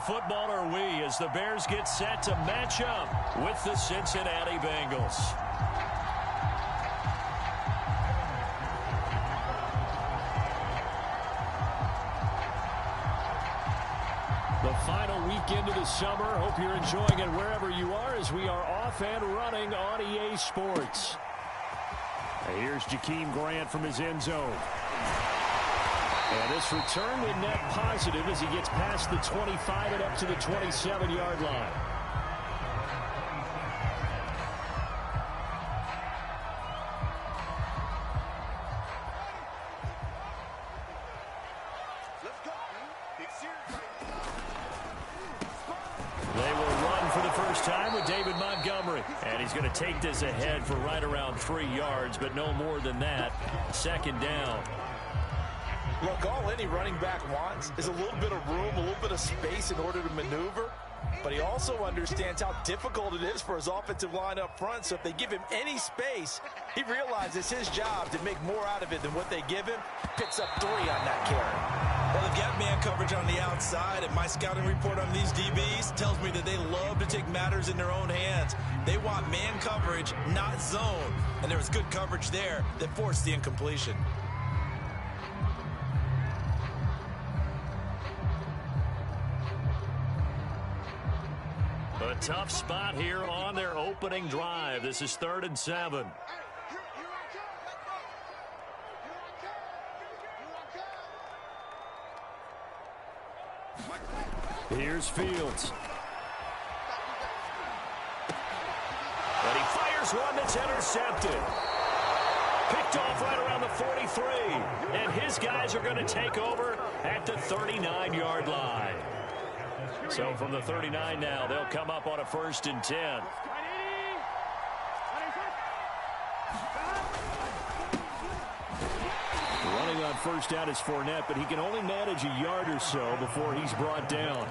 football are we as the Bears get set to match up with the Cincinnati Bengals? The final weekend of the summer. Hope you're enjoying it wherever you are as we are off and running on EA Sports. Here's Jakeem Grant from his end zone. And this return will net positive as he gets past the 25 and up to the 27-yard line. They will run for the first time with David Montgomery. And he's going to take this ahead for right around 3 yards, but no more than that. Second down. Look, all any running back wants is a little bit of room, a little bit of space in order to maneuver. But he also understands how difficult it is for his offensive line up front. So if they give him any space, he realizes his job to make more out of it than what they give him. Picks up 3 on that carry. Well, they've got man coverage on the outside, and my scouting report on these DBs tells me that they love to take matters in their own hands. They want man coverage, not zone. And there was good coverage there that forced the incompletion. A tough spot here on their opening drive. This is 3rd and 7. Here's Fields. But he fires one that's intercepted. Picked off right around the 43. And his guys are going to take over at the 39-yard line. So from the 39 now, they'll come up on a 1st and 10. Running on first down is Fournette, but he can only manage a yard or so before he's brought down.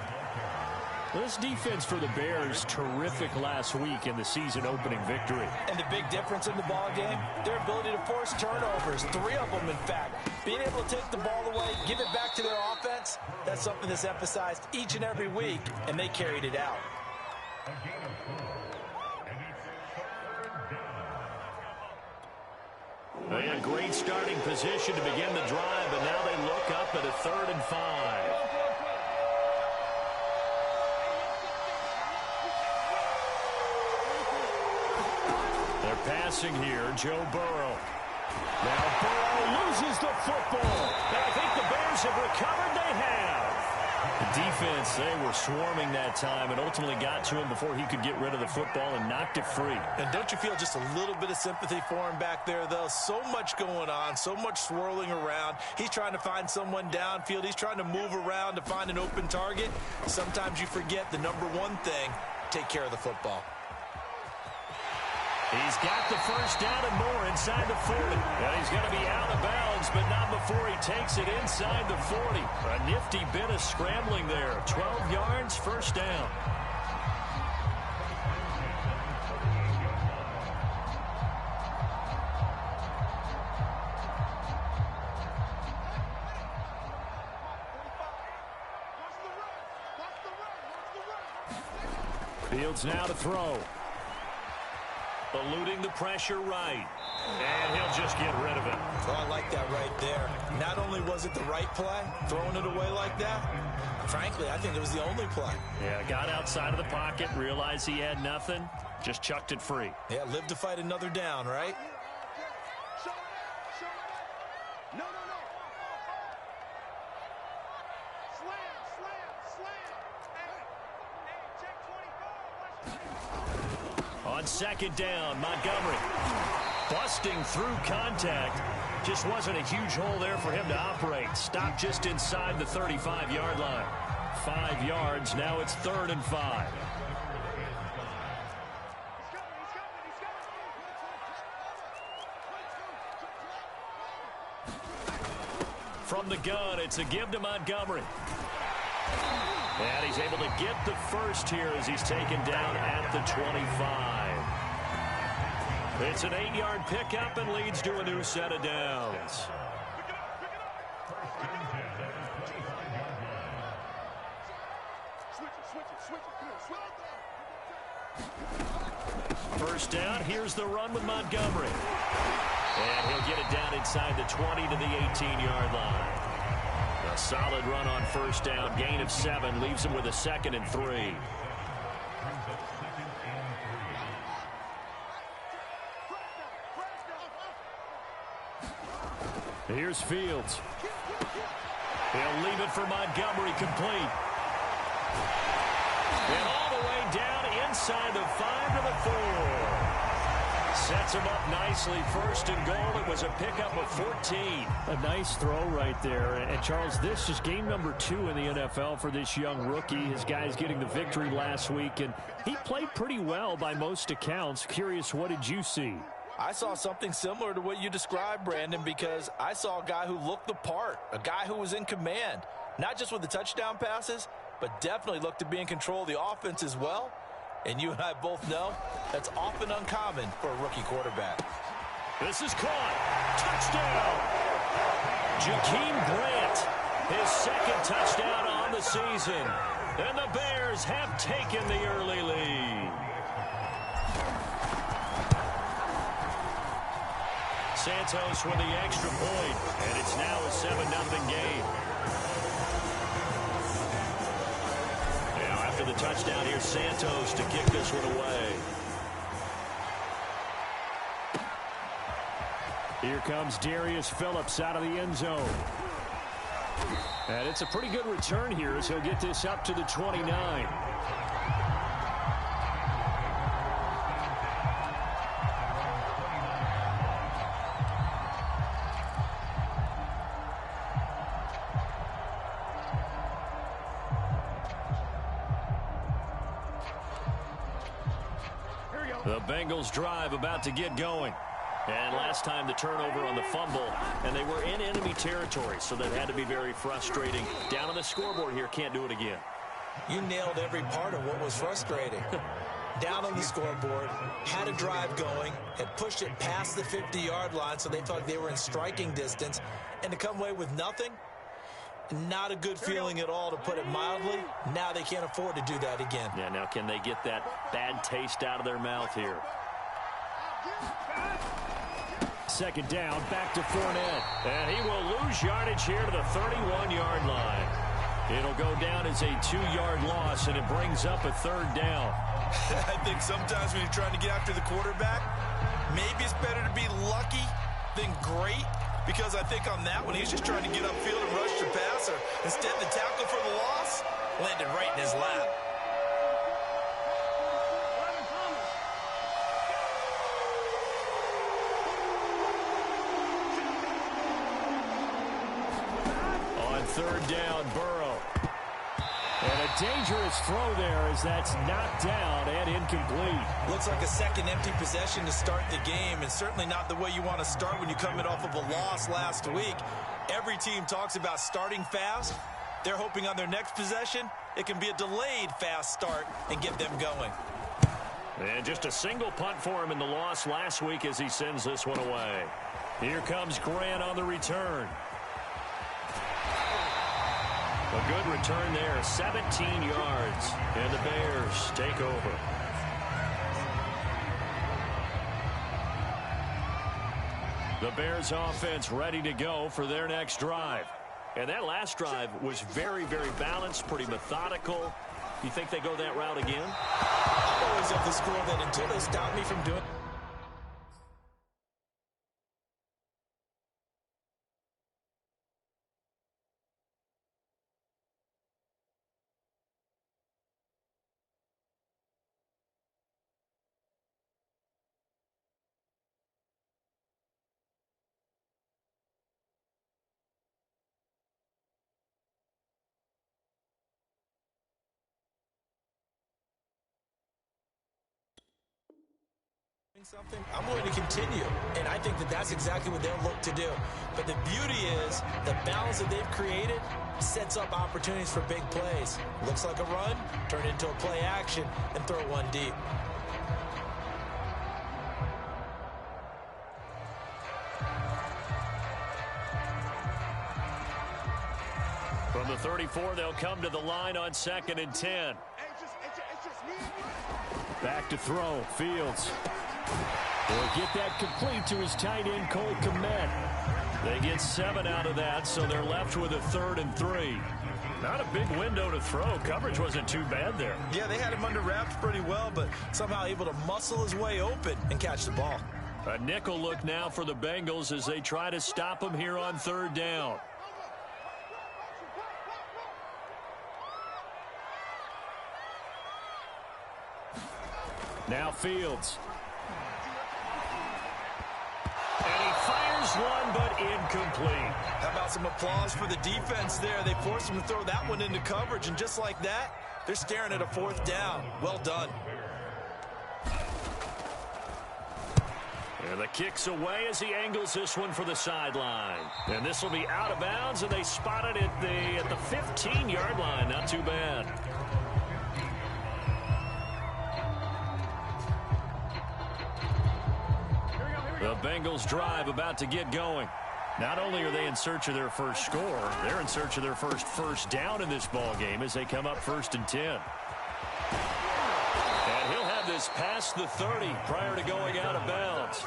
This defense for the Bears, terrific last week in the season-opening victory. And the big difference in the ball game, their ability to force turnovers, 3 of them, in fact. Being able to take the ball away, give it back to their offense, that's something that's emphasized each and every week, and they carried it out. They had great starting position to begin the drive, but now they look up at a 3rd and 5. Passing here, Joe Burrow. Now Burrow loses the football. And I think the Bears have recovered. They have. The defense, they were swarming that time and ultimately got to him before he could get rid of the football and knocked it free. And don't you feel just a little bit of sympathy for him back there, though? So much going on, so much swirling around. He's trying to find someone downfield. He's trying to move around to find an open target. Sometimes you forget the number one thing, take care of the football. He's got the first down and more inside the 40. And he's going to be out of bounds, but not before he takes it inside the 40. A nifty bit of scrambling there. 12 yards, first down. Fields now to throw. Eluding the pressure right. And he'll just get rid of it. Oh, I like that right there. Not only was it the right play, throwing it away like that, frankly, I think it was the only play. Yeah, got outside of the pocket, realized he had nothing, just chucked it free. Yeah, live to fight another down, right? On second down, Montgomery busting through contact. Just wasn't a huge hole there for him to operate. Stopped just inside the 35-yard line. 5 yards, now it's 3rd and 5. From the gun, it's a give to Montgomery. And he's able to get the first here as he's taken down at the 25. It's an 8-yard pickup and leads to a new set of downs. First down, here's the run with Montgomery. And he'll get it down inside the 20 to the 18-yard line. A solid run on first down, gain of 7, leaves him with a 2nd and 3. Here's Fields. He'll leave it for Montgomery, complete. And all the way down inside the 5 to the 4. Sets him up nicely. 1st and goal. It was a pickup of 14. A nice throw right there. And Charles, this is game number 2 in the NFL for this young rookie. His guys getting the victory last week, and he played pretty well by most accounts. Curious, what did you see? I saw something similar to what you described, Brandon, because I saw a guy who looked the part, a guy who was in command, not just with the touchdown passes, but definitely looked to be in control of the offense as well. And you and I both know that's often uncommon for a rookie quarterback. This is caught. Touchdown. Jakeem Grant, his 2nd touchdown on the season. And the Bears have taken the early lead. Santos with the extra point, and it's now a 7-0 game. Now after the touchdown, here's Santos to kick this one away. Here comes Darius Phillips out of the end zone. And it's a pretty good return here as he'll get this up to the 29. The Bengals drive about to get going. And last time the turnover on the fumble, and they were in enemy territory, so that had to be very frustrating. Down on the scoreboard here, can't do it again. You nailed every part of what was frustrating. Down on the scoreboard, had a drive going, had pushed it past the 50-yard line, so they thought they were in striking distance, and to come away with nothing, not a good feeling at all, to put it mildly. Now they can't afford to do that again. Yeah, now can they get that bad taste out of their mouth here? 2nd down, back to Fournette. And he will lose yardage here to the 31-yard line. It'll go down as a 2-yard loss, and it brings up a 3rd down. I think sometimes when you're trying to get after the quarterback, maybe it's better to be lucky than great. Because I think on that one, he's just trying to get upfield and rush the passer. Instead, the tackle for the loss landed right in his lap. On 3rd down, Burrow. And a dangerous throw there as that's knocked down and incomplete. Looks like a second empty possession to start the game, and certainly not the way you want to start when you're coming off of a loss last week. Every team talks about starting fast. They're hoping on their next possession, it can be a delayed fast start and get them going. And just a single punt for him in the loss last week as he sends this one away. Here comes Grant on the return. A good return there, 17 yards, and the Bears take over. The Bears offense ready to go for their next drive. And that last drive was very, very balanced, pretty methodical. You think they go that route again? I'm always of the school that until they stop me from doing something, I'm going to continue, and I think that that's exactly what they'll look to do. But the beauty is the balance that they've created sets up opportunities for big plays. Looks like a run, turn it into a play action, and throw one deep. From the 34, they'll come to the line on 2nd and 10. Back to throw. Fields. Will get that complete to his tight end, Cole Kmet. They get 7 out of that, so they're left with a 3rd and 3. Not a big window to throw. Coverage wasn't too bad there. Yeah, they had him under wraps pretty well, but somehow able to muscle his way open and catch the ball. A nickel look now for the Bengals as they try to stop him here on 3rd down. Now Fields. And he fires one, but incomplete. How about some applause for the defense there? They forced him to throw that one into coverage, and just like that, they're staring at a 4th down. Well done. And the kick's away as he angles this one for the sideline. And this will be out of bounds, and they spot it at the 15-yard line. Not too bad. The Bengals drive about to get going. Not only are they in search of their first score, they're in search of their first down in this ball game as they come up 1st and 10. And he'll have this past the 30 prior to going out of bounds.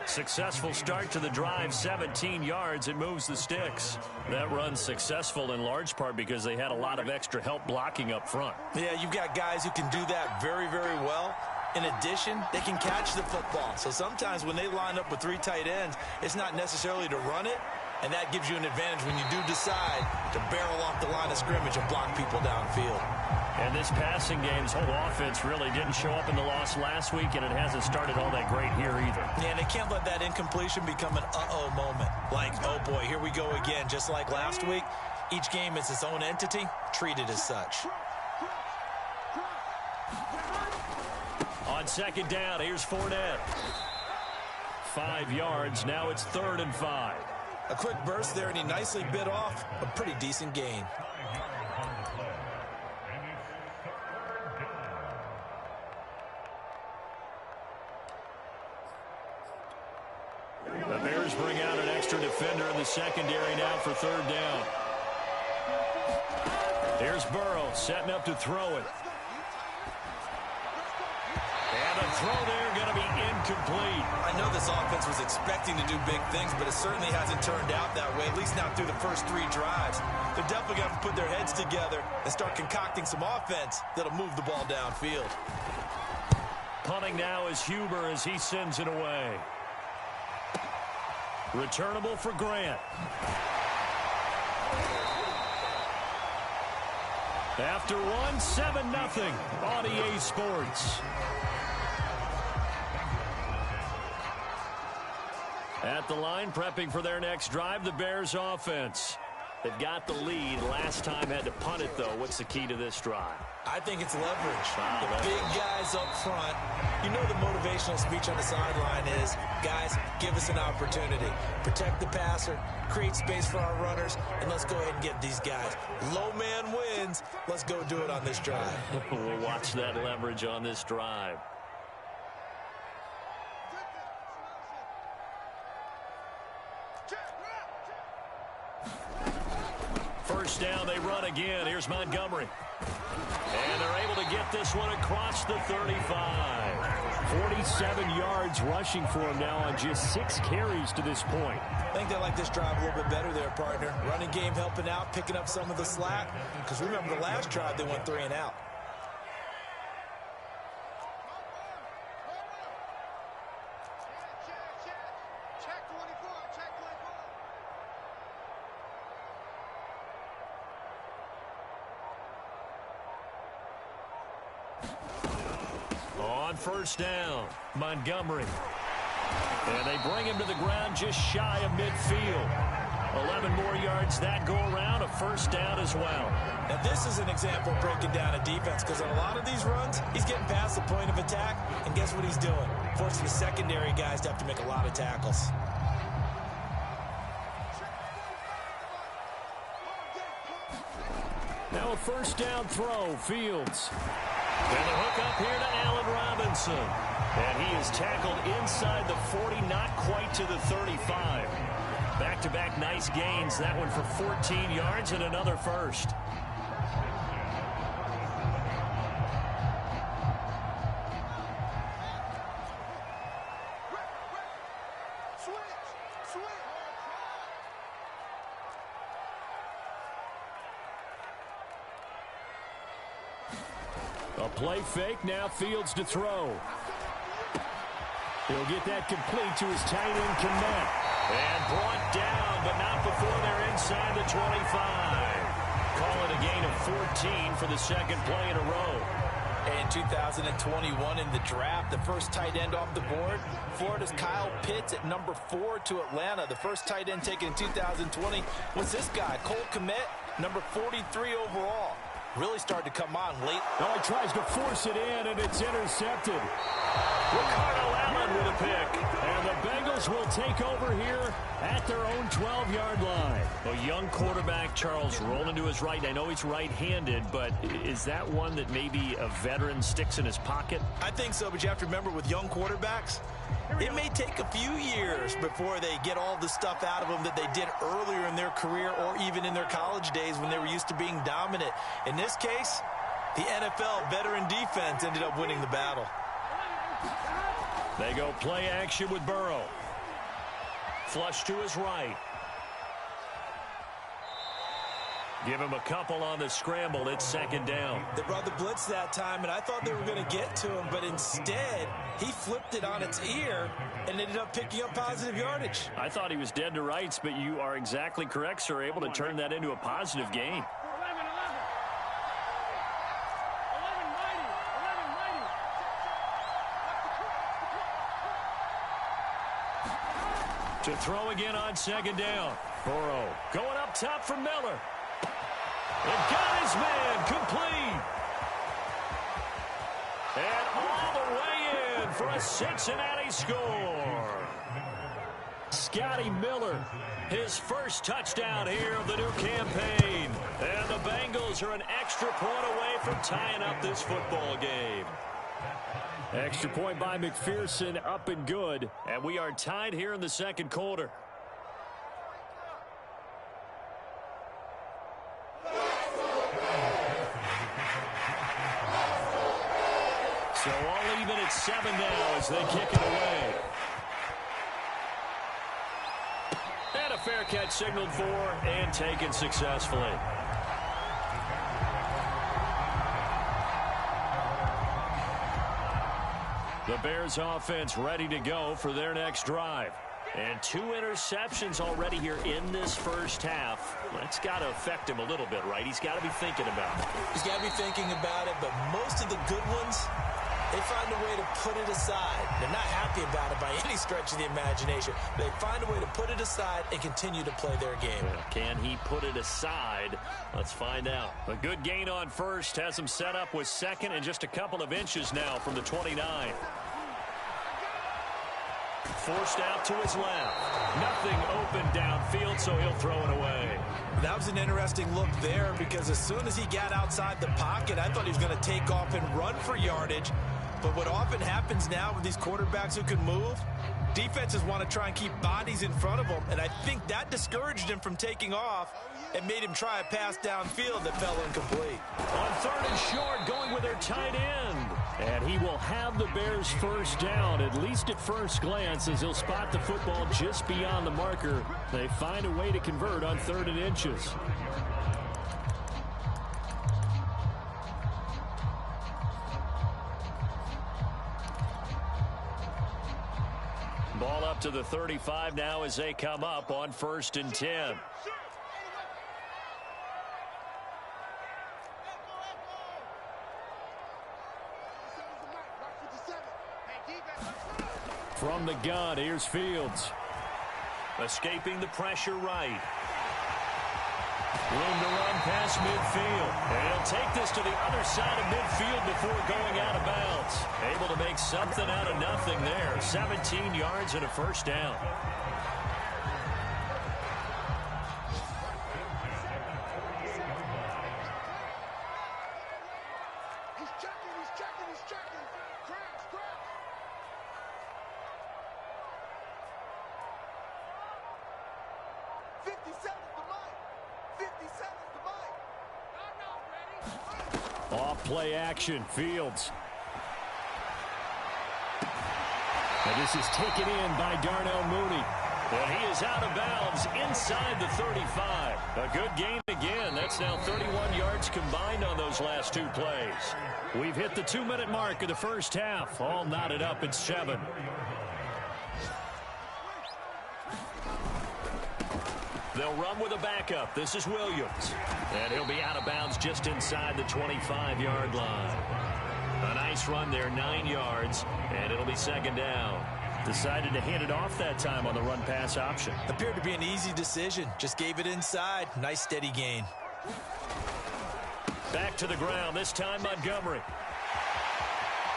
Successful start to the drive, 17 yards. It moves the sticks. That run's successful in large part because they had a lot of extra help blocking up front. Yeah, you've got guys who can do that very, very well. In addition, they can catch the football. So sometimes when they line up with 3 tight ends, it's not necessarily to run it, and that gives you an advantage when you do decide to barrel off the line of scrimmage and block people downfield. And this passing game's whole offense really didn't show up in the loss last week, and it hasn't started all that great here either. Yeah, and they can't let that incompletion become an uh-oh moment. Like, oh boy, here we go again. Just like last week, each game is its own entity, treated as such. On 2nd down, here's Fournette. 5 yards. Now it's 3rd and 5. A quick burst there, and he nicely bit off a pretty decent gain. The Bears bring out an extra defender in the secondary now for 3rd down. Here's Burrow setting up to throw it. And the throw there going to be incomplete. I know this offense was expecting to do big things, but it certainly hasn't turned out that way, at least not through the first 3 drives. They're definitely going to put their heads together and start concocting some offense that'll move the ball downfield. Punting now is Huber as he sends it away. Returnable for Grant. After one, 7-0 on EA Sports. At the line, prepping for their next drive, the Bears offense. They've got the lead. Last time had to punt it, though. What's the key to this drive? I think it's leverage. The big guys up front. You know the motivational speech on the sideline is, guys, give us an opportunity. Protect the passer, create space for our runners, and let's go ahead and get these guys. Low man wins. Let's go do it on this drive. We'll watch that leverage on this drive. First down, they run again. Here's Montgomery. And they're able to get this one across the 35. 47 yards rushing for him now on just 6 carries to this point. I think they like this drive a little bit better there, partner. Running game helping out, picking up some of the slack. Because remember the last drive, they went 3 and out. First down, Montgomery. And they bring him to the ground just shy of midfield. 11 more yards that go around, a first down as well. Now this is an example of breaking down a defense because on a lot of these runs, he's getting past the point of attack, and guess what he's doing? Forcing the secondary guys to have to make a lot of tackles. Now a first down throw, Fields. And the hook up here to Allen Robinson. And he is tackled inside the 40, not quite to the 35. Back-to-back nice gains. That one for 14 yards and another first. A play fake, now Fields to throw. He'll get that complete to his tight end, Kmet. And brought down, but not before they're inside the 25. Call it a gain of 14 for the second play in a row. In 2021 in the draft, the first tight end off the board, Florida's Kyle Pitts at number 4 to Atlanta. The first tight end taken in 2020 was this guy, Cole Kmet, number 43 overall. Really started to come on late. Oh, he tries to force it in, and it's intercepted. Ricardo Allen with a pick. And the Bengals will take over here at their own 12-yard line. A young quarterback, Charles, rolling to his right. I know he's right-handed, but is that one that maybe a veteran sticks in his pocket? I think so, but you have to remember with young quarterbacks, it may take a few years before they get all the stuff out of them that they did earlier in their career or even in their college days when they were used to being dominant. In this case, the NFL veteran defense ended up winning the battle. They go play action with Burrow. Flush to his right. Give him a couple on the scramble. It's second down. They brought the blitz that time, and I thought they were going to get to him, but instead, he flipped it on its ear and ended up picking up positive yardage. I thought he was dead to rights, but you are exactly correct, sir. Able to turn that into a positive gain. To throw again on second down. Burrow going up top for Miller. And got his man complete. And all the way in for a Cincinnati score. Scotty Miller, his first touchdown here of the new campaign. And the Bengals are an extra point away from tying up this football game. Extra point by McPherson, up and good. And we are tied here in the second quarter. So all even at 7 now as they kick it away. And a fair catch signaled for and taken successfully. The Bears offense ready to go for their next drive. And 2 interceptions already here in this first half. That's got to affect him a little bit, right? He's got to be thinking about it. He's got to be thinking about it, but most of the good ones, they find a way to put it aside. They're not happy about it by any stretch of the imagination. They find a way to put it aside and continue to play their game. Can he put it aside? Let's find out. A good gain on first has him set up with second and just a couple of inches now from the 29. Forced out to his left. Nothing open downfield, so he'll throw it away. That was an interesting look there because as soon as he got outside the pocket, I thought he was going to take off and run for yardage. But what often happens now with these quarterbacks who can move, defenses want to try and keep bodies in front of them, and I think that discouraged him from taking off and made him try a pass downfield that fell incomplete. On third and short, going with their tight end. And he will have the Bears first down, at least at first glance, as he'll spot the football just beyond the marker. They find a way to convert on 3rd and inches. Ball up to the 35 now as they come up on 1st and 10. From the gun, here's Fields. Escaping the pressure right. Room to run past midfield. And he'll take this to the other side of midfield before going out of bounds. Able to make something out of nothing there. 17 yards and a first down. Off play action, Fields. And this is taken in by Darnell Mooney. And he is out of bounds inside the 35. A good gain again. That's now 31 yards combined on those last two plays. We've hit the 2-minute mark of the first half. All knotted up at 7. They'll run with a backup. This is Williams. And he'll be out of bounds just inside the 25-yard line. A nice run there, 9 yards, and it'll be second down. Decided to hand it off that time on the run-pass option. Appeared to be an easy decision. Just gave it inside. Nice steady gain. Back to the ground, this time Montgomery.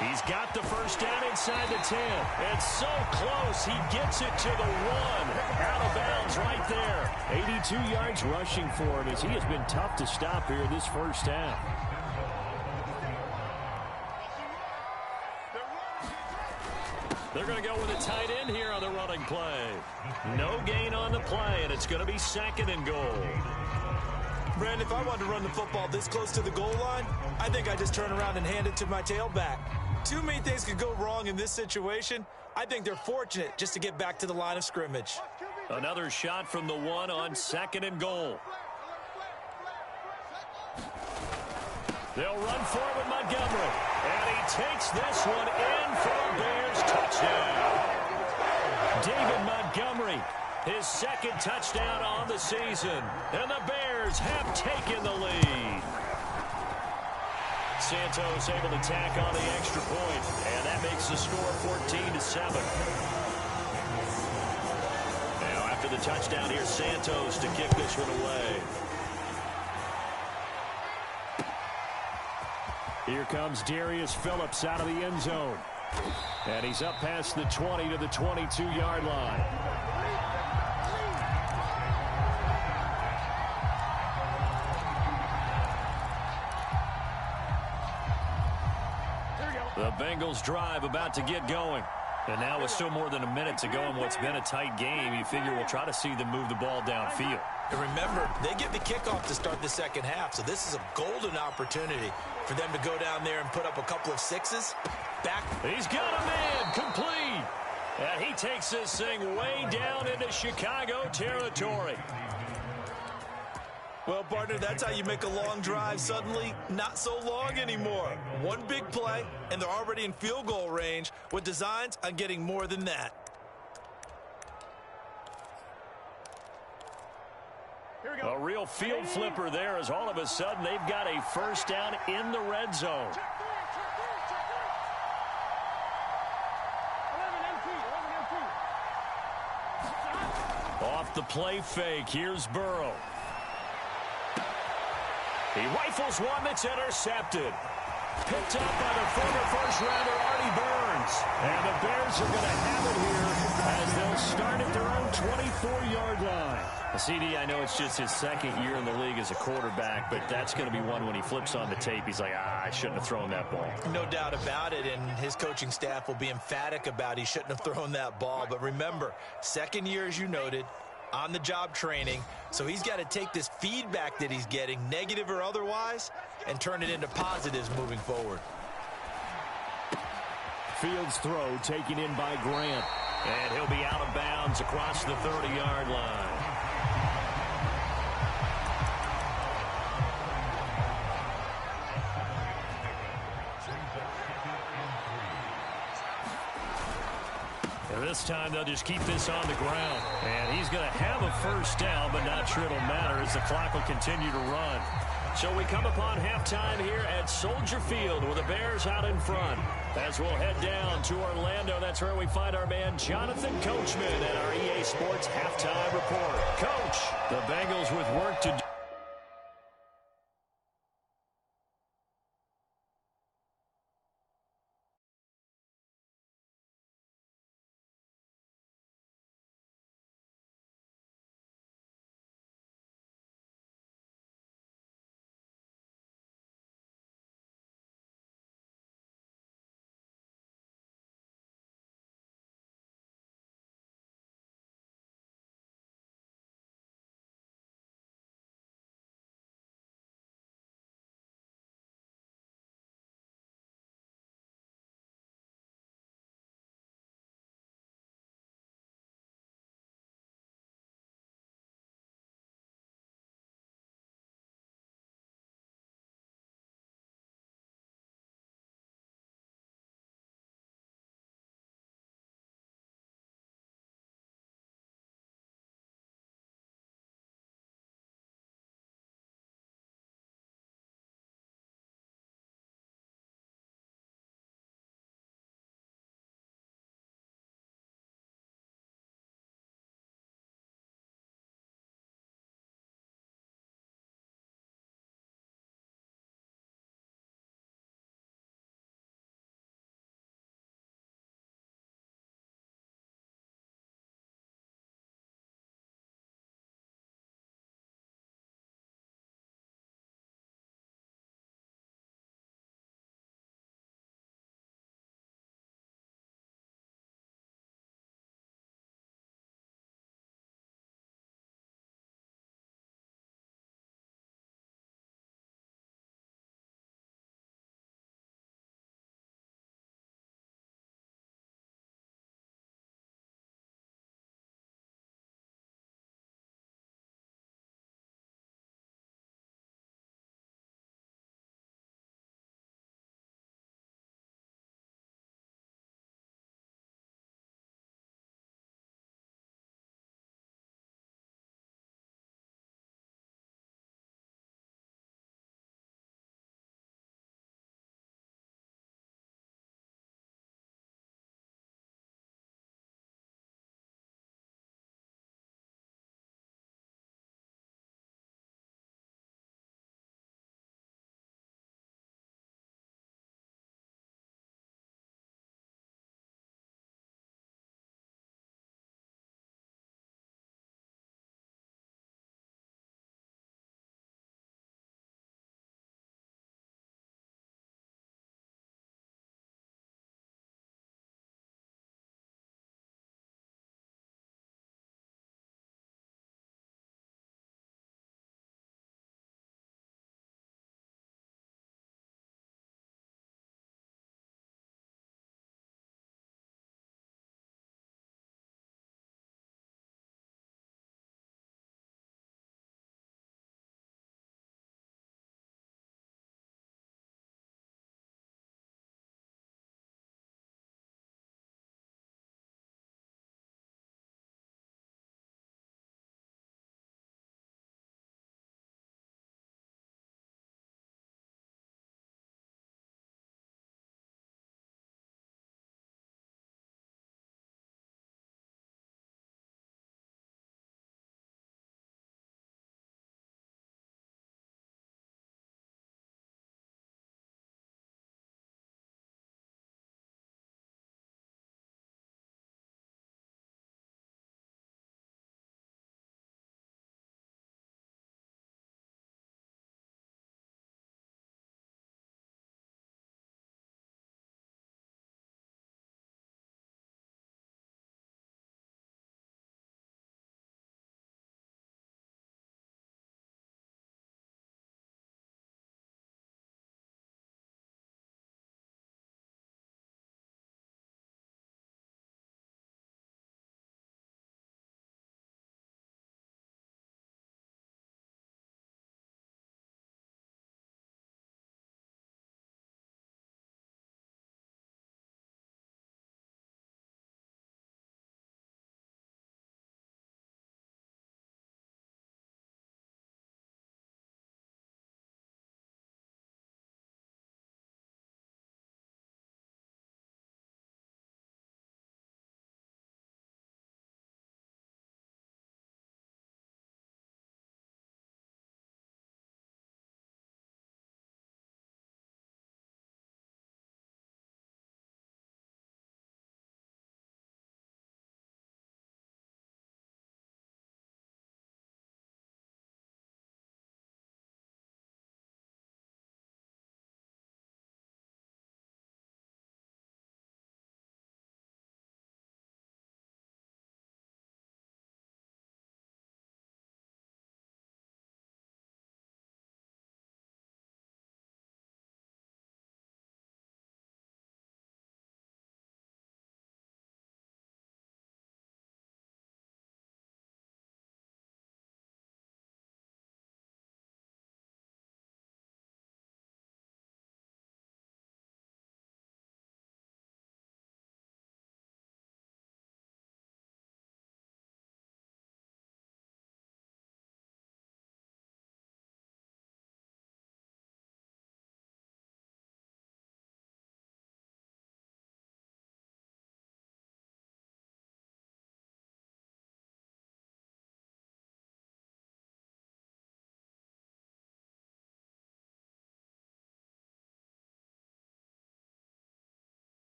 He's got the first down inside the 10. And so close, he gets it to the 1. Out of bounds right there. 82 yards rushing for him as he has been tough to stop here in this first half. They're going to go with a tight end here on the running play. No gain on the play, and it's going to be second and goal. Brandon, if I wanted to run the football this close to the goal line, I think I just turn around and hand it to my tailback. Too many things could go wrong in this situation. I think they're fortunate just to get back to the line of scrimmage. Another shot from the 1 on second and goal. They'll run for it with Montgomery. And he takes this one in for a Bears touchdown. David Montgomery, his second touchdown on the season. And the Bears have taken the lead. Santos able to tack on the extra point. And that makes the score 14-7. Now after the touchdown, here's Santos to kick this one away. Here comes Darius Phillips out of the end zone. And he's up past the 20 to the 22-yard line. The Bengals drive about to get going. And now with still more than a minute to go in what's been a tight game, you figure we'll try to see them move the ball downfield. And remember, they get the kickoff to start the second half, so this is a golden opportunity for them to go down there and put up a couple of sixes. Back. He's got a man complete. And he takes this thing way down into Chicago territory. Well, partner, that's how you make a long drive suddenly not so long anymore. One big play, and they're already in field goal range with designs on getting more than that. A real field flipper there as all of a sudden they've got a first down in the red zone. Off the play fake, here's Burrow. He rifles one that's intercepted. Picked up by the former first-rounder Artie Burns. And the Bears are going to have it here as they'll start at their own 24-yard line. CD, I know it's just his second year in the league as a quarterback, but that's going to be one when he flips on the tape. He's like, I shouldn't have thrown that ball. No doubt about it, and his coaching staff will be emphatic about he shouldn't have thrown that ball. But remember, second year, as you noted, on-the-job training, so he's got to take this feedback that he's getting, negative or otherwise, and turn it into positives moving forward. Fields throw taken in by Grant, and he'll be out of bounds across the 30-yard line. And this time they'll just keep this on the ground. And he's going to have a first down, but not sure it'll matter as the clock will continue to run. So we come upon halftime here at Soldier Field with the Bears out in front. As we'll head down to Orlando, that's where we find our man Jonathan Coachman at our EA Sports Halftime Report. Coach, the Bengals with work to do.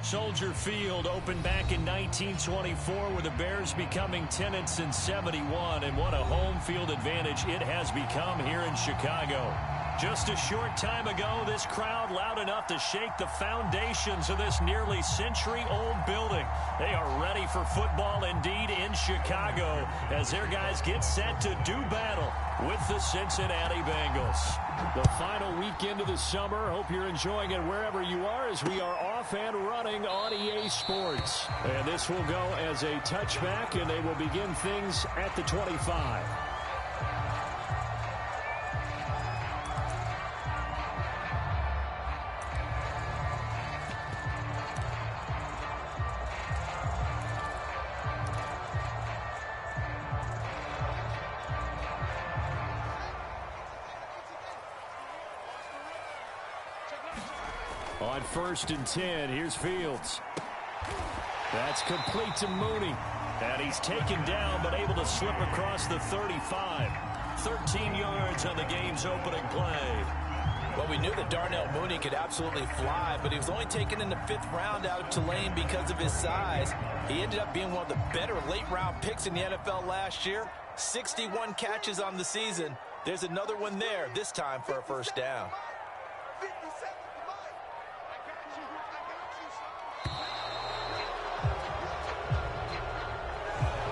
Soldier Field opened back in 1924 with the Bears becoming tenants in 71, and what a home field advantage it has become here in Chicago. Just a short time ago, this crowd loud enough to shake the foundations of this nearly century-old building. They are ready for football indeed in Chicago as their guys get set to do battle with the Cincinnati Bengals. The final weekend of the summer. Hope you're enjoying it wherever you are as we are off and running on EA Sports. And this will go as a touchback, and they will begin things at the 25. On 1st and 10, here's Fields. That's complete to Mooney. And he's taken down, but able to slip across the 35. 13 yards on the game's opening play. Well, we knew that Darnell Mooney could absolutely fly, but he was only taken in the 5th round out of Tulane because of his size. He ended up being one of the better late-round picks in the NFL last year. 61 catches on the season. There's another one there, this time for a first down.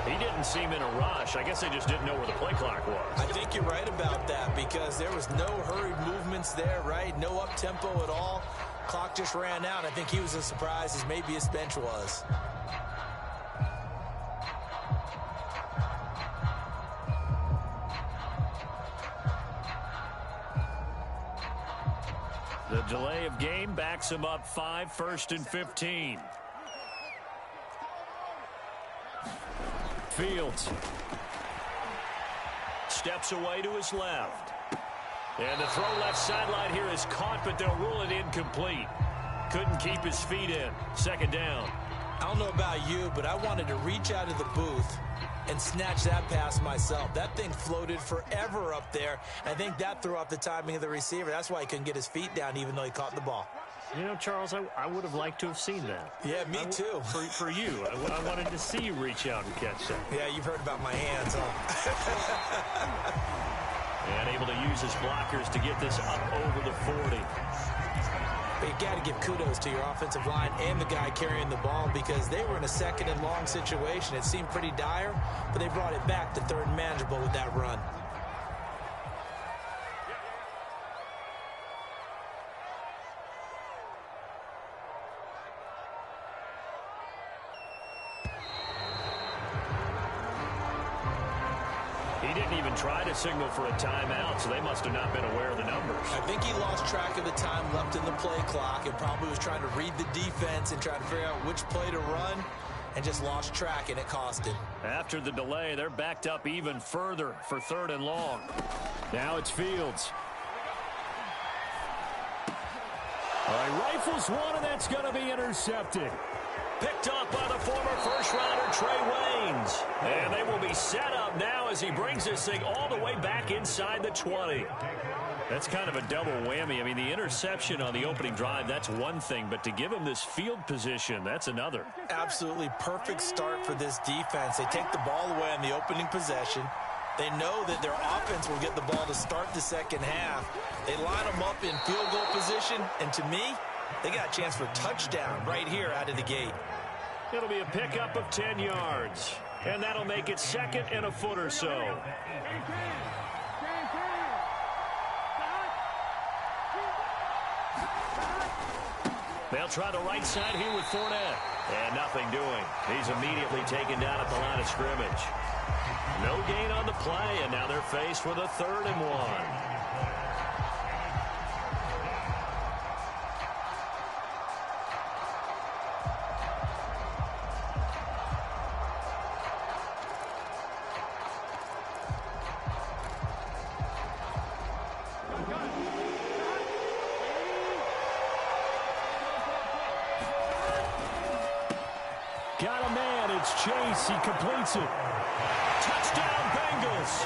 He didn't seem in a rush. I guess they just didn't know where the play clock was. I think you're right about that because there was no hurried movements there, right? No up-tempo at all. Clock just ran out. I think he was as surprised as maybe his bench was. The delay of game backs him up 5, 1st and 15. Fields steps away to his left. And the throw left sideline here is caught, but they'll rule it incomplete. Couldn't keep his feet in. 2nd down. I don't know about you, but I wanted to reach out of the booth and snatch that pass myself. That thing floated forever up there. I think that threw off the timing of the receiver. That's why he couldn't get his feet down even though he caught the ball. You know, Charles, I would have liked to have seen that. Yeah, me too. For you. I wanted to see you reach out and catch that. Yeah, you've heard about my hands, huh? And able to use his blockers to get this up over the 40. But you got to give kudos to your offensive line and the guy carrying the ball because they were in a 2nd and long situation. It seemed pretty dire, but they brought it back to 3rd and manageable with that run. He didn't even try to signal for a timeout, so they must have not been aware of the numbers. I think he lost track of the time left in the play clock and probably was trying to read the defense and trying to figure out which play to run and just lost track, and it cost him. After the delay, they're backed up even further for 3rd and long. Now it's Fields. All right, rifles one, and that's going to be intercepted. Picked up by the former first-rounder Trey Waynes. And they will be set up now as he brings this thing all the way back inside the 20. That's kind of a double whammy. I mean, the interception on the opening drive, that's one thing. But to give him this field position, that's another. Absolutely perfect start for this defense. They take the ball away on the opening possession. They know that their offense will get the ball to start the 2nd half. They line them up in field goal position. And to me, they got a chance for a touchdown right here out of the gate. It'll be a pickup of 10 yards. And that'll make it 2nd and a foot or so. They'll try the right side here with Fournette. And nothing doing. He's immediately taken down at the line of scrimmage. No gain on the play, and now they're faced with a 3rd and 1. Got a man. It's Chase. He completes it. Touchdown, Bengals.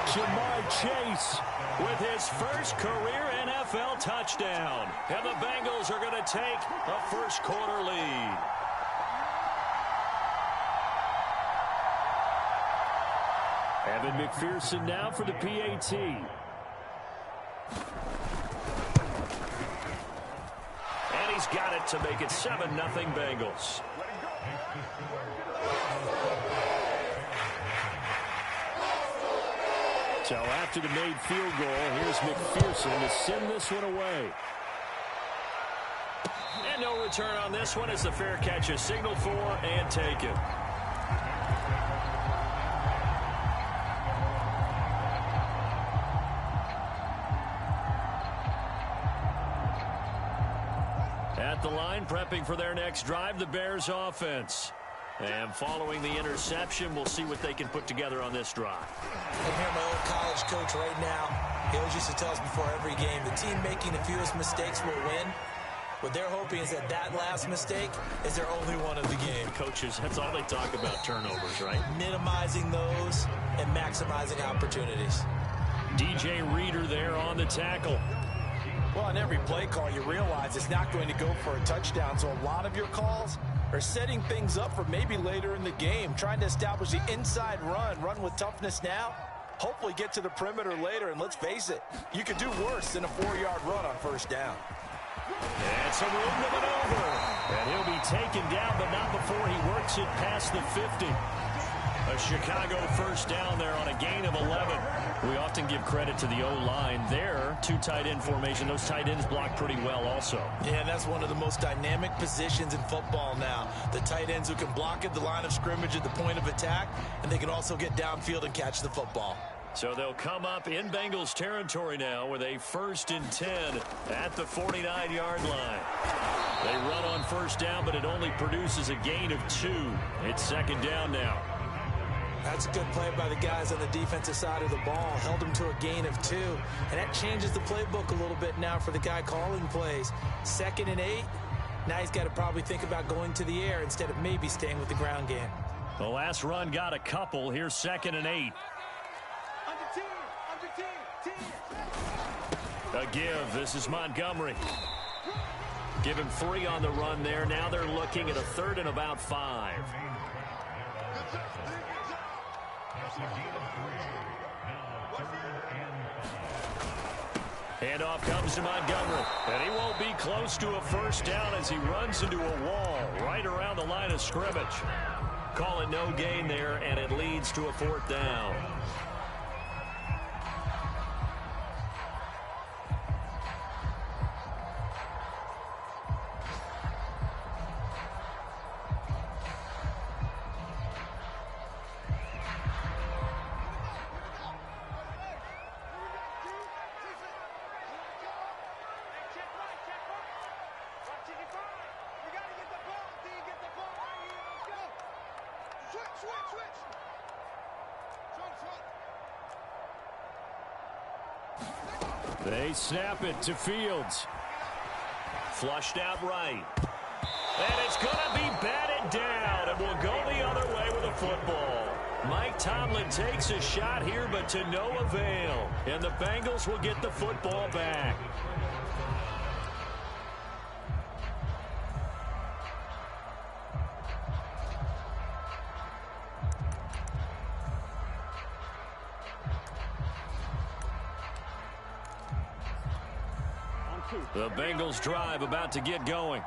Jamar Chase with his first career NFL touchdown. And the Bengals are going to take a first-quarter lead. Evan McPherson now for the PAT. And he's got it to make it 7-0 Bengals. So after the made field goal, here's McPherson to send this one away. And no return on this one as the fair catch is signaled for and taken. At the line, prepping for their next drive, the Bears offense. And following the interception, we'll see what they can put together on this drive. I'm here, my old college coach right now. He always used to tell us before every game, the team making the fewest mistakes will win. What they're hoping is that that last mistake is their only one of the game. Coaches, that's all they talk about, turnovers, right? Minimizing those and maximizing opportunities. DJ Reader there on the tackle. Well, on every play call, you realize it's not going to go for a touchdown, so a lot of your calls are setting things up for maybe later in the game, trying to establish the inside run with toughness now, hopefully get to the perimeter later, and let's face it, you could do worse than a 4-yard run on first down. And some room to maneuver. And he'll be taken down, but not before he works it past the 50. A Chicago first down there on a gain of 11. We often give credit to the O-line there. Two tight end formation. Those tight ends block pretty well also. Yeah, that's one of the most dynamic positions in football now. The tight ends who can block at the line of scrimmage at the point of attack, and they can also get downfield and catch the football. So they'll come up in Bengals territory now with a 1st and 10 at the 49-yard line. They run on first down, but it only produces a gain of 2. It's second down now. That's a good play by the guys on the defensive side of the ball. Held them to a gain of 2. And that changes the playbook a little bit now for the guy calling plays. 2nd and 8. Now he's got to probably think about going to the air instead of maybe staying with the ground game. The last run got a couple. Here's 2nd and 8. A give. This is Montgomery. Give him 3 on the run there. Now they're looking at a 3rd and about 5. Handoff comes to Montgomery. And he won't be close to a first down as he runs into a wall right around the line of scrimmage. Call it no gain there, and it leads to a 4th down. They snap it to Fields. Flushed out right. And it's going to be batted down, and will go the other way with a football. Mike Tomlin takes a shot here, but to no avail. And the Bengals will get the football back. The Bengals drive about to get going.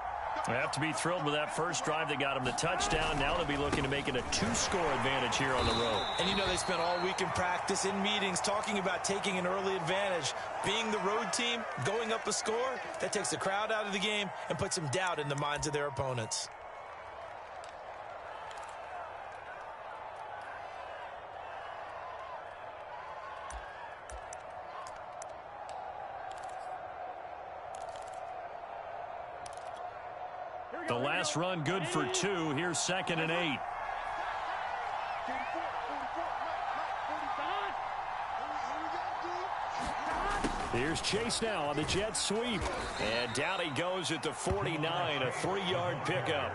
They have to be thrilled with that first drive. They got them the touchdown. Now they'll be looking to make it a 2-score advantage here on the road. And you know they spent all week in practice, in meetings, talking about taking an early advantage. Being the road team, going up a score, that takes the crowd out of the game and puts some doubt in the minds of their opponents. The last run good for 2. Here's 2nd and 8. Here's Chase now on the jet sweep. And down he goes at the 49, a 3-yard pickup.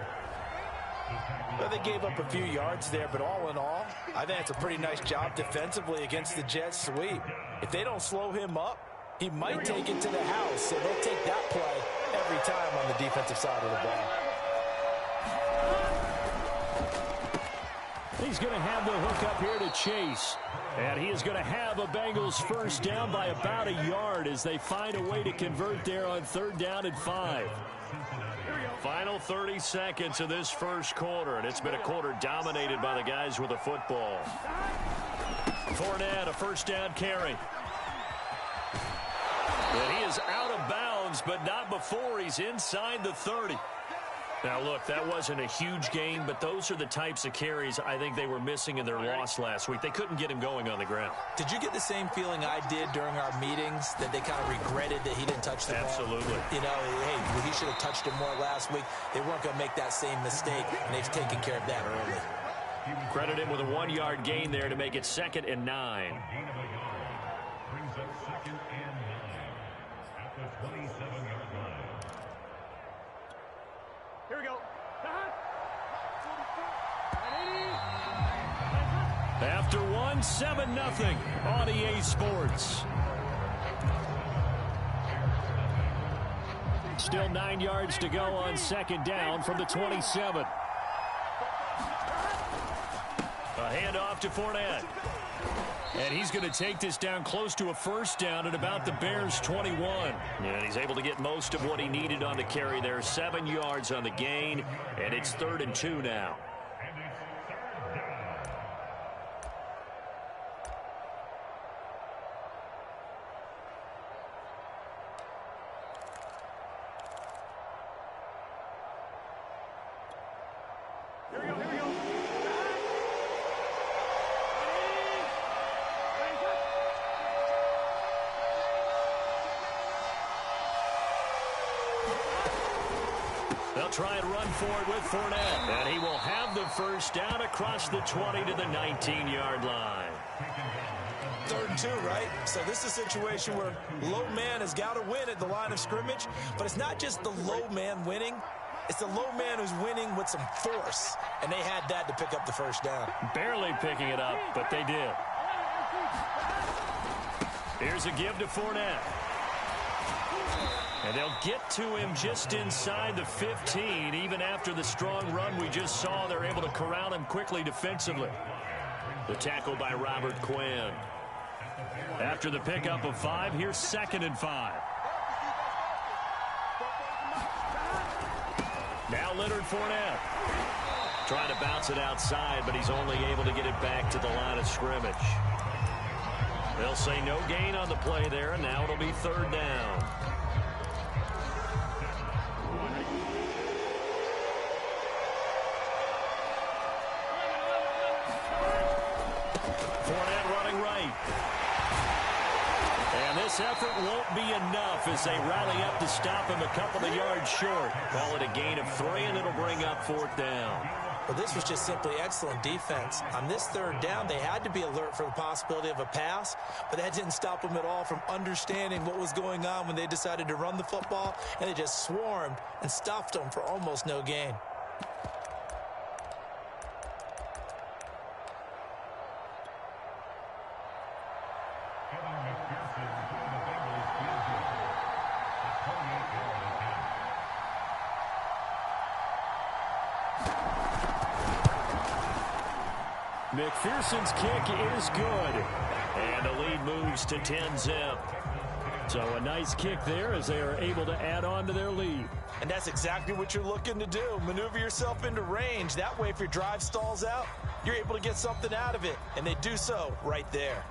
Well, they gave up a few yards there, but all in all, I think it's a pretty nice job defensively against the jet sweep. If they don't slow him up, he might take it to the house, so they'll take that play every time on the defensive side of the ball. He's going to have the hook up here to Chase. And he is going to have a Bengals first down by about a yard as they find a way to convert there on 3rd down and 5. Final 30 seconds of this first quarter, and it's been a quarter dominated by the guys with the football. Fournette, a first down carry. And he is out of bounds, but not before he's inside the 30. Now, look, that wasn't a huge gain, but those are the types of carries I think they were missing in their loss last week. They couldn't get him going on the ground. Did you get the same feeling I did during our meetings, that they kind of regretted that he didn't touch the ball? Absolutely. You know, hey, he should have touched it more last week. They weren't going to make that same mistake, and they've taken care of that early. Credit him with a 1-yard gain there to make it 2nd and 9. Brings up 2nd and 9 at the 27-yard line. Here we go. After 1, 7-0 on EA Sports. Still 9 yards to go on 2nd down from the 27. A handoff to Fournette. And he's going to take this down close to a first down at about the Bears' 21. And he's able to get most of what he needed on the carry there. 7 yards on the gain, and it's 3rd and 2 now. Try and run for it with Fournette. And he will have the first down across the 20 to the 19-yard line. 3rd and 2, right? So this is a situation where low man has got to win at the line of scrimmage. But it's not just the low man winning. It's the low man who's winning with some force. And they had that to pick up the first down. Barely picking it up, but they did. Here's a give to Fournette. And they'll get to him just inside the 15. Even after the strong run we just saw, they're able to corral him quickly defensively. The tackle by Robert Quinn. After the pickup of 5, here's 2nd and 5. Now Leonard Fournette. Trying to bounce it outside, but he's only able to get it back to the line of scrimmage. They'll say no gain on the play there, and now it'll be 3rd down. This effort won't be enough as they rally up to stop him a couple of yards short. Call it a gain of 3, and it'll bring up 4th down. Well, this was just simply excellent defense. On this 3rd down, they had to be alert for the possibility of a pass, but that didn't stop them at all from understanding what was going on when they decided to run the football, and they just swarmed and stuffed them for almost no gain. McPherson's kick is good. And the lead moves to 10-zip. So a nice kick there as they are able to add on to their lead. And that's exactly what you're looking to do. Maneuver yourself into range. That way, if your drive stalls out, you're able to get something out of it. And they do so right there.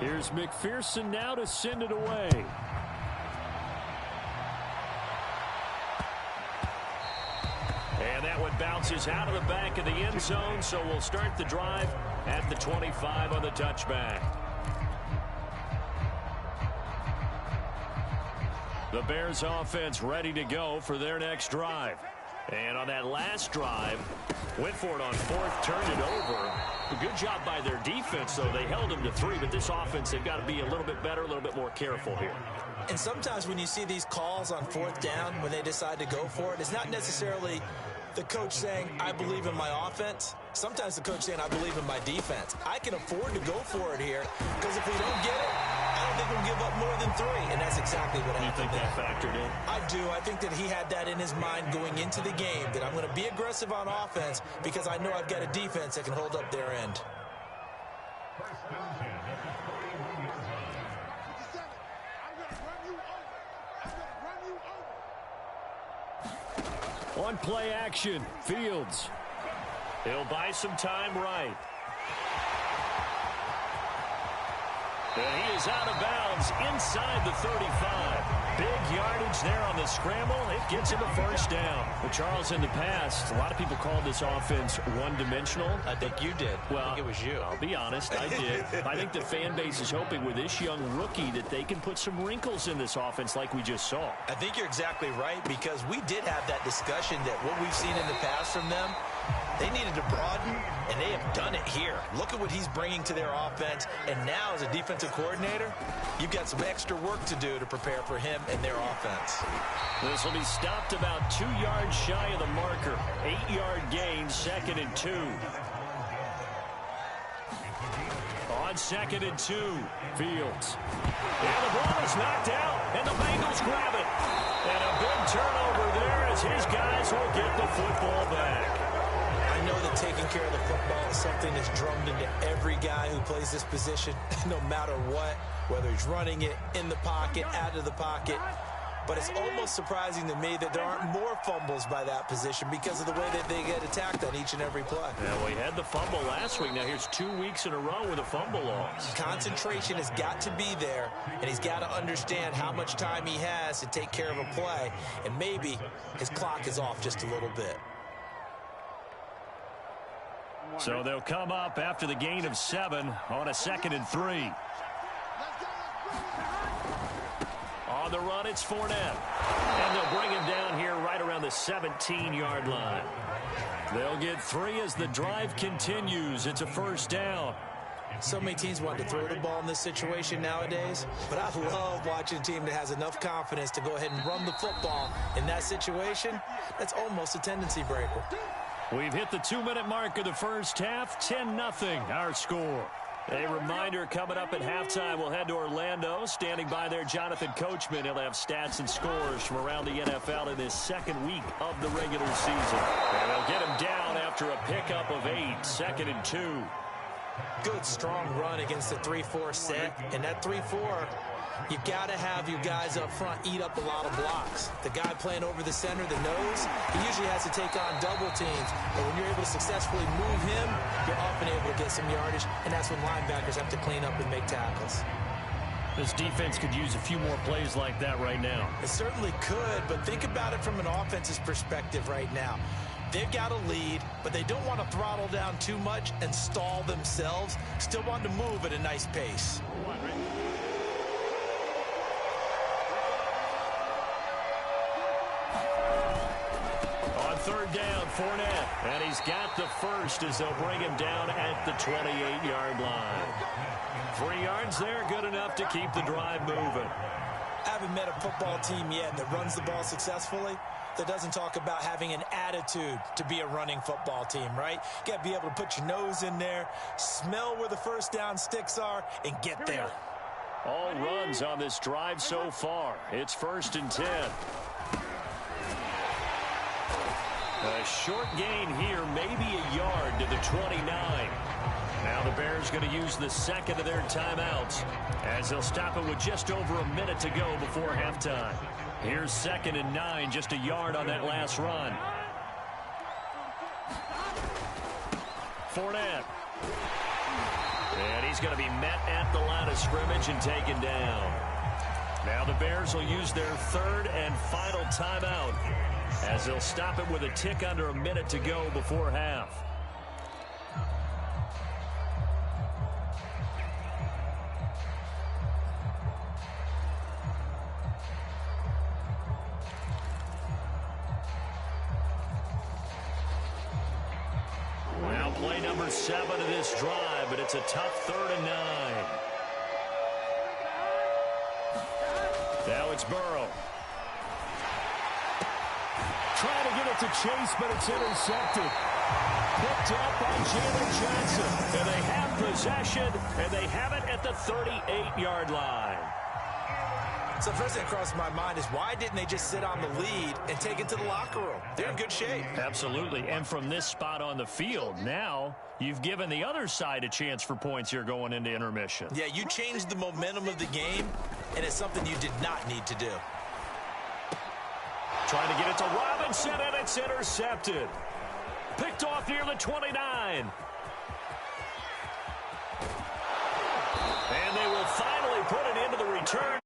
Here's McPherson now to send it away. And that one bounces out of the back of the end zone, so we'll start the drive at the 25 on the touchback. The Bears offense ready to go for their next drive. And on that last drive, went for it on fourth, turned it over. A good job by their defense, though. They held them to 3, but this offense, they've got to be a little bit better, a little bit more careful here. And sometimes when you see these calls on fourth down, when they decide to go for it, it's not necessarily the coach saying, I believe in my offense. Sometimes the coach saying, I believe in my defense. I can afford to go for it here because if we don't get it, I don't think we'll give up more than 3. And that's exactly what happened. You think that factored in? I do. I think that he had that in his mind going into the game, that I'm going to be aggressive on offense because I know I've got a defense that can hold up their end. On play action, Fields. He'll buy some time right. And he is out of bounds inside the 35. Big yardage there on the scramble. It gets him a first down. Well, Charles, in the past, a lot of people called this offense one-dimensional. I think you did. Well, I think it was you. I'll be honest, I did. I think the fan base is hoping with this young rookie that they can put some wrinkles in this offense like we just saw. I think you're exactly right because we did have that discussion that what we've seen in the past from them, they needed to broaden, and they have done it here. Look at what he's bringing to their offense, and now as a defensive coordinator, you've got some extra work to do to prepare for him and their offense. This will be stopped about 2 yards shy of the marker. 8-yard gain, 2nd and 2. On 2nd and 2, Fields. And the ball is knocked out, and the Bengals grab it. And a big turnover there as his guys will get the football back. I know that taking care of the football is something that's drummed into every guy who plays this position, no matter what, whether he's running it, in the pocket, out of the pocket. But it's almost surprising to me that there aren't more fumbles by that position because of the way that they get attacked on each and every play. Yeah, well, he had the fumble last week. Now here's 2 weeks in a row with a fumble loss. Concentration has got to be there, and he's got to understand how much time he has to take care of a play, and maybe his clock is off just a little bit. So they'll come up after the gain of 7 on a 2nd and 3. On the run, it's Fournette. And they'll bring him down here right around the 17-yard line. They'll get 3 as the drive continues. It's a first down. So many teams want to throw the ball in this situation nowadays, but I love watching a team that has enough confidence to go ahead and run the football in that situation. That's almost a tendency breaker. We've hit the 2-minute mark of the first half. 10-0 our score. A reminder coming up at halftime, we'll head to Orlando. Standing by there, Jonathan Coachman. He'll have stats and scores from around the NFL in this 2nd week of the regular season. And they'll get him down after a pickup of 8, 2nd and 2. Good, strong run against the 3-4 set. And that 3-4, you've got to have your guys up front eat up a lot of blocks. The guy playing over the center, the nose, he usually has to take on double teams. But when you're able to successfully move him, you're often able to get some yardage, and that's when linebackers have to clean up and make tackles. This defense could use a few more plays like that right now. It certainly could, but think about it from an offense's perspective right now. They've got a lead, but they don't want to throttle down too much and stall themselves. Still want to move at a nice pace. On 3rd down, Fournette. And he's got the first as they'll bring him down at the 28-yard line. 3 yards there, good enough to keep the drive moving. I haven't met a football team yet that runs the ball successfully that doesn't talk about having an attitude to be a running football team, right? You got to be able to put your nose in there, smell where the first down sticks are, and get there. All runs on this drive so far. It's 1st and 10. A short gain here, maybe a yard to the 29. Now the Bears going to use the 2nd of their timeouts as they'll stop it with just over a minute to go before halftime. Here's 2nd and 9, just a yard on that last run. Fournette. And he's going to be met at the line of scrimmage and taken down. Now the Bears will use their 3rd and final timeout as they'll stop it with a tick under a minute to go before half. Play number 7 of this drive, but it's a tough 3rd and 9. Now it's Burrow. Trying to get it to Chase, but it's intercepted. Picked up by Jalen Johnson. And they have possession, and they have it at the 38-yard line. So the first thing that crossed my mind is why didn't they just sit on the lead and take it to the locker room? They're in good shape. Absolutely. And from this spot on the field, now you've given the other side a chance for points here going into intermission. Yeah, you changed the momentum of the game, and it's something you did not need to do. Trying to get it to Robinson, and it's intercepted. Picked off near the 29. And they will finally put it into the return.